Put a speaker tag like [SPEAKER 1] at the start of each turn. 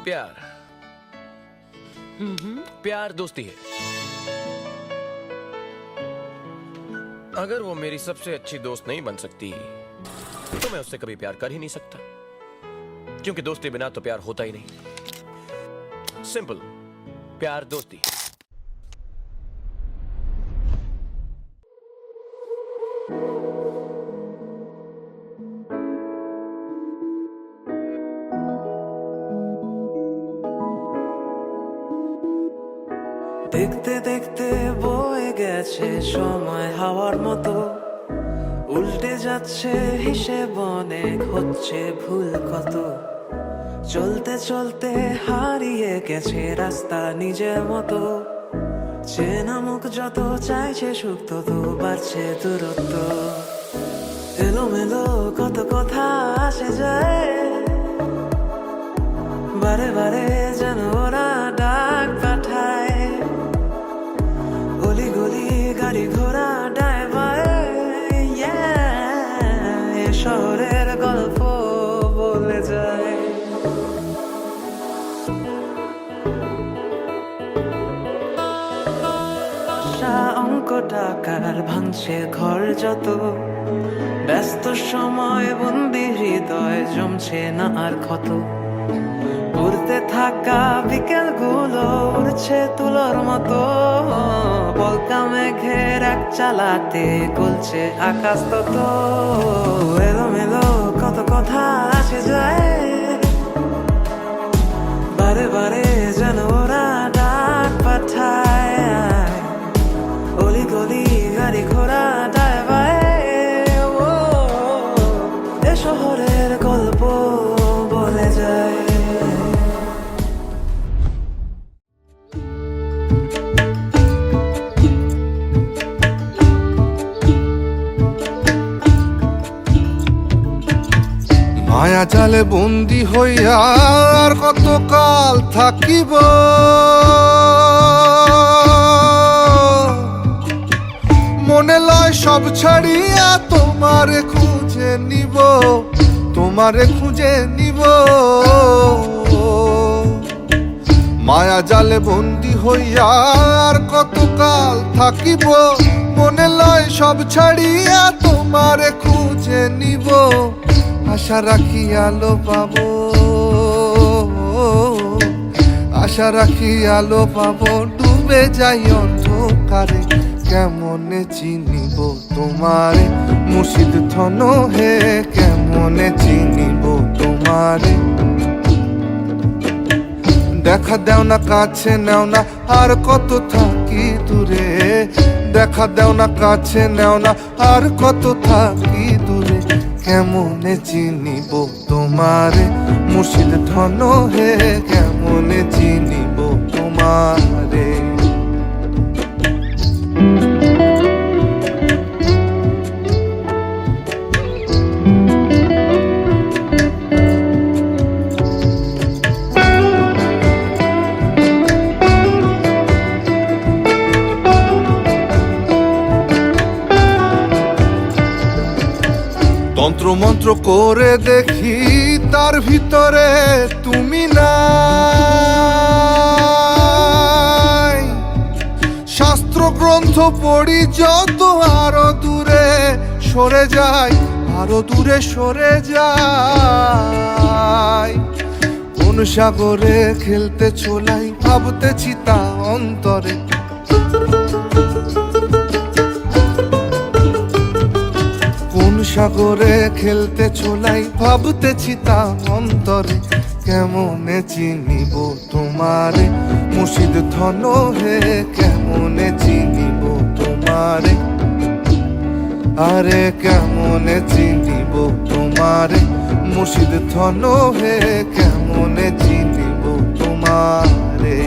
[SPEAKER 1] प्यार प्यार दोस्ती है। अगर वो मेरी सबसे अच्छी दोस्त नहीं बन सकती तो मैं उससे कभी प्यार कर ही नहीं सकता, क्योंकि दोस्ती बिना तो प्यार होता ही नहीं। सिंपल, प्यार दोस्ती।
[SPEAKER 2] দেখতে দেখতে বয়ে গেছে সময় হাওয়ার মতো, উল্টে যাচ্ছে হিসেব অনেক, হচ্ছে ভুল কত। চলতে চলতে হারিয়ে গেছে রাস্তা নিজের মতো, চেনা মুখ যত চাইছে সুখ তত বাড়ছে দূরত্ব। এলোমেলো কত কথা আসে যায়, বারে বারে যেন ওরা ডাক পাঠায়। গলি গলি গাড়ি ঘোড়া ডায় বায়, শহরের গল্প বলে যায়। অঙ্ক টাকার ভাঙছে ঘর যত, ব্যস্ত সময় বন্দি হৃদয় জমছে না আর ক্ষত। উড়তে থাকা বিকেল গুলো উড়ছে তুলোর মতো, বলকা মেঘের এক চালাতে গলছে আকাশ তত। এলোমেলো কত কথা আসে যায়, বারে বারে যেন ওরা ডাক পাঠায়। অলি গলি গাড়ি ঘোড়া ডায় বায়, এ শহরের গল্প বলে যায়।
[SPEAKER 3] মায়া জালে বন্দি হইয়া আর কতকাল থাকিব, মনে লয় সব ছাড়িয়া তোমারে খুঁজে নিব, তোমারে খুঁজে নিব। মায়া জালে বন্দি হইয়া আর কতকাল থাকিব, মনে লয় সব ছাড়িয়া তোমারে খুঁজে নিব। আশা রাখি আলো পাবো, আশা রাখি আলো পাবো, ডুবে যাই অন্ধকারে। কেমনে চিনিব তোমারে মুর্শিদ থন হে, কেমনে চিনিব তোমারে। দেখা দেও না কাছে নেও না আর কত থাকি দূরে, দেখা দেও না কাছে নেও না আর কত থাকি দূরে। কেমনে চিনিব তোমারে মুর্শিদ ধন হে, কেমনে চিনিব তোমারে। তন্ত্র মন্ত্র করে দেখি তার ভিতরে তুমি নাই, শাস্ত্র গ্রন্থ পড়ি যত আরো দূরে সরে যাই, আরো দূরে সরে যাই। কোন সাগরে খেলতে ছোলাই ভাবতেছি তা অন্তরে, সাগরে খেলতে ছোলাই ভাবতেছি তা অন্তরে। কেমনে চিনিব তোমারে মুর্শিদ ধন হে, কেমনে চিনিব তোমারে। আরে কেমনে চিনিব তোমারে মুর্শিদ ধন হে, কেমনে চিনিব তোমারে।